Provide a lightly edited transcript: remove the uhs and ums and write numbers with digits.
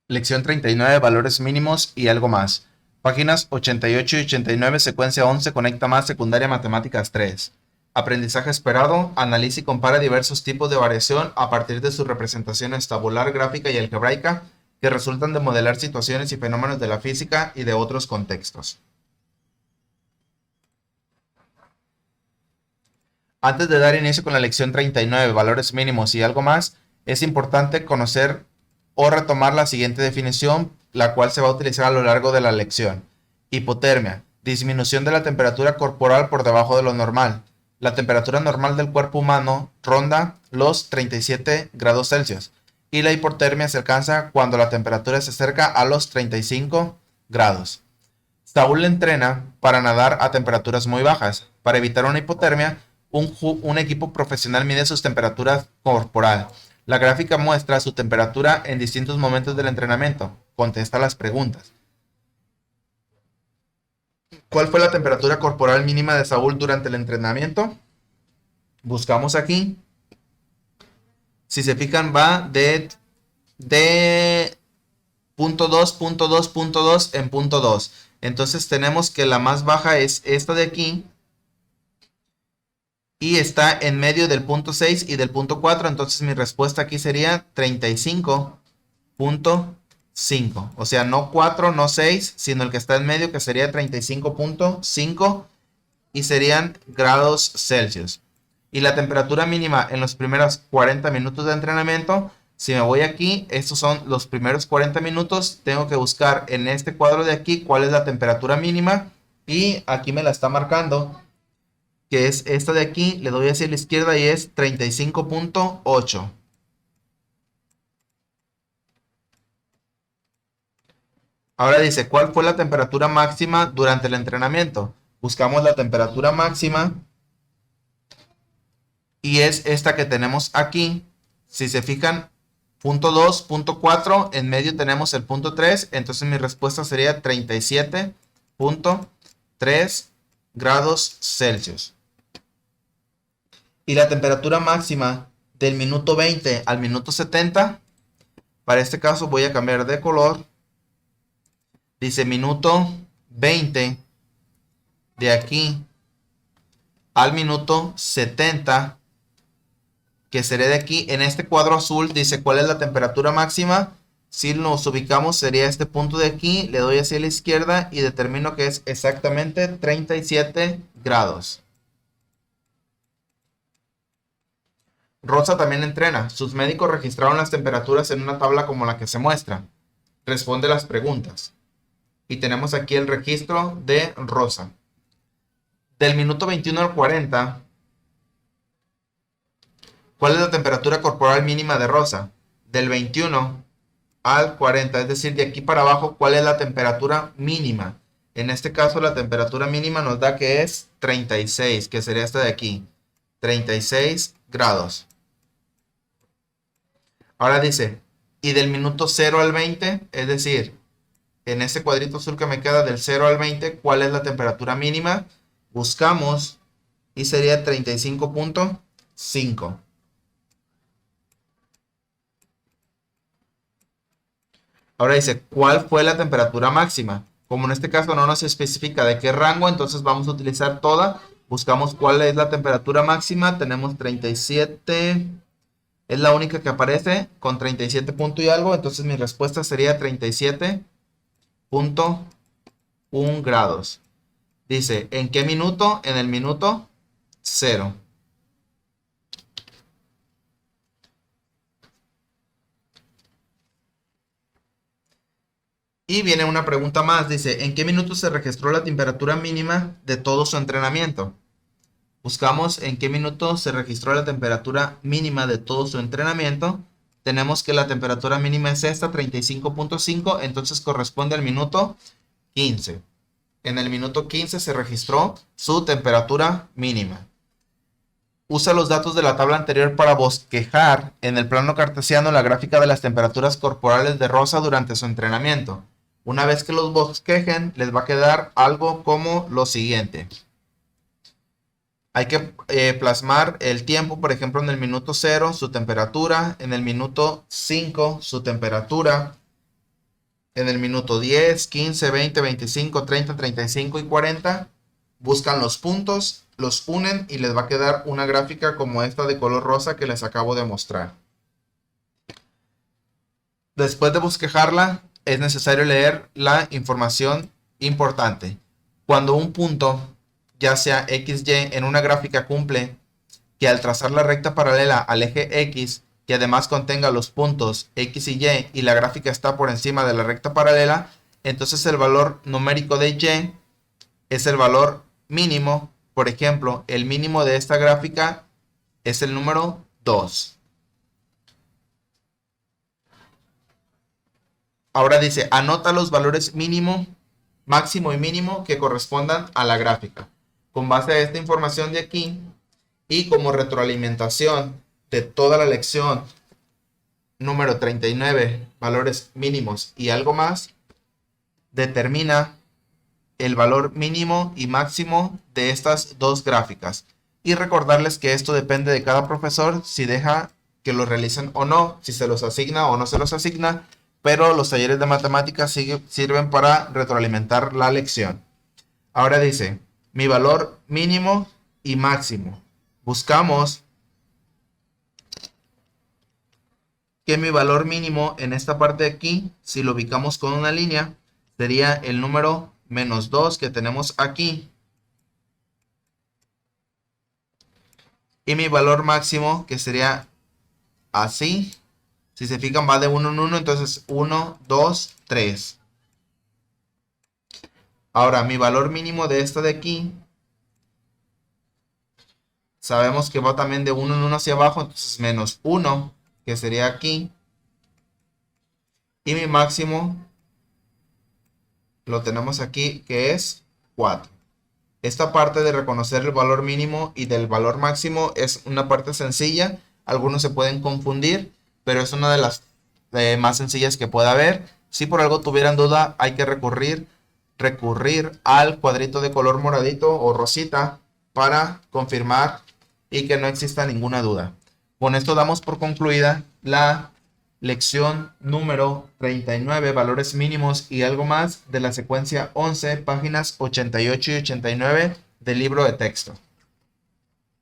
Lección 39, valores mínimos y algo más. Páginas 88 y 89, secuencia 11, conecta más, secundaria matemáticas 3. Aprendizaje esperado, analiza y compara diversos tipos de variación a partir de sus representaciones tabular, gráfica y algebraica que resultan de modelar situaciones y fenómenos de la física y de otros contextos. Antes de dar inicio con la lección 39, valores mínimos y algo más, es importante conocer o retomar la siguiente definición, la cual se va a utilizar a lo largo de la lección. Hipotermia, disminución de la temperatura corporal por debajo de lo normal. La temperatura normal del cuerpo humano ronda los 37 grados Celsius y la hipotermia se alcanza cuando la temperatura se acerca a los 35 grados. Saúl entrena para nadar a temperaturas muy bajas. Para evitar una hipotermia, un equipo profesional mide sus temperaturas corporal. La gráfica muestra su temperatura en distintos momentos del entrenamiento. Contesta las preguntas. ¿Cuál fue la temperatura corporal mínima de Saúl durante el entrenamiento? Buscamos aquí. Si se fijan, va de punto 2, punto 2, punto 2 en punto 2. Entonces tenemos que la más baja es esta de aquí. Y está en medio del punto 6 y del punto 4. Entonces mi respuesta aquí sería 35.5. O sea, no 4, no 6, sino el que está en medio, que sería 35.5. Y serían grados Celsius. Y la temperatura mínima en los primeros 40 minutos de entrenamiento. Si me voy aquí, estos son los primeros 40 minutos. Tengo que buscar en este cuadro de aquí cuál es la temperatura mínima. Y aquí me la está marcando, que es esta de aquí. Le doy hacia la izquierda y es 35.8. Ahora dice, ¿cuál fue la temperatura máxima durante el entrenamiento? Buscamos la temperatura máxima y es esta que tenemos aquí. Si se fijan, punto 2, punto 4, en medio tenemos el punto 3, entonces mi respuesta sería 37.3 grados Celsius. Y la temperatura máxima del minuto 20 al minuto 70, para este caso voy a cambiar de color. Dice minuto 20 de aquí al minuto 70, que sería de aquí. En este cuadro azul dice cuál es la temperatura máxima. Si nos ubicamos sería este punto de aquí. Le doy hacia la izquierda y determino que es exactamente 37 grados. Rosa también entrena. Sus médicos registraron las temperaturas en una tabla como la que se muestra. Responde las preguntas. Y tenemos aquí el registro de Rosa. Del minuto 21 al 40, ¿cuál es la temperatura corporal mínima de Rosa? Del 21 al 40, es decir, de aquí para abajo, ¿cuál es la temperatura mínima? En este caso, la temperatura mínima nos da que es 36, que sería esta de aquí. 36 grados. Ahora dice, y del minuto 0 al 20, es decir, en este cuadrito azul que me queda del 0 al 20, ¿cuál es la temperatura mínima? Buscamos y sería 35.5. Ahora dice, ¿cuál fue la temperatura máxima? Como en este caso no nos especifica de qué rango, entonces vamos a utilizar toda. Buscamos cuál es la temperatura máxima. Tenemos 37. Es la única que aparece con 37 punto y algo. Entonces mi respuesta sería 37.1 grados. Dice, ¿en qué minuto? En el minuto 0. Y viene una pregunta más. Dice, ¿en qué minuto se registró la temperatura mínima de todo su entrenamiento? Buscamos en qué minuto se registró la temperatura mínima de todo su entrenamiento. Tenemos que la temperatura mínima es esta, 35.5. Entonces corresponde al minuto 15. En el minuto 15 se registró su temperatura mínima. Usa los datos de la tabla anterior para bosquejar en el plano cartesiano la gráfica de las temperaturas corporales de Rosa durante su entrenamiento. Una vez que los bosquejen, les va a quedar algo como lo siguiente. Hay que plasmar el tiempo, por ejemplo, en el minuto 0, su temperatura, en el minuto 5, su temperatura, En el minuto 10, 15, 20, 25, 30, 35 y 40, buscan los puntos, los unen y les va a quedar una gráfica como esta de color rosa que les acabo de mostrar. Después de bosquejarla, es necesario leer la información importante. Cuando un punto, ya sea XY, en una gráfica cumple que al trazar la recta paralela al eje X, que además contenga los puntos X y Y, y la gráfica está por encima de la recta paralela, entonces el valor numérico de Y es el valor mínimo. Por ejemplo, el mínimo de esta gráfica es el número 2. Ahora dice, anota los valores mínimo, máximo y mínimo que correspondan a la gráfica. Con base a esta información de aquí y como retroalimentación de toda la lección número 39, valores mínimos y algo más, determina el valor mínimo y máximo de estas dos gráficas. Y recordarles que esto depende de cada profesor, si deja que lo realicen o no, si se los asigna o no se los asigna, pero los talleres de matemáticas sirven para retroalimentar la lección. Ahora dice, mi valor mínimo y máximo. Buscamos que mi valor mínimo en esta parte de aquí, si lo ubicamos con una línea, sería el número menos 2 que tenemos aquí. Y mi valor máximo, que sería así. Si se fijan, va de 1 en 1, entonces 1, 2, 3. Ahora, mi valor mínimo de esta de aquí, sabemos que va también de 1 en 1 hacia abajo, entonces menos 1, que sería aquí. Y mi máximo lo tenemos aquí, que es 4. Esta parte de reconocer el valor mínimo y del valor máximo es una parte sencilla. Algunos se pueden confundir, pero es una de las más sencillas que pueda haber. Si por algo tuvieran duda, hay que recurrir al cuadrito de color moradito o rosita para confirmar y que no exista ninguna duda. Con esto damos por concluida la lección número 39, valores mínimos y algo más de la secuencia 11, páginas 88 y 89 del libro de texto.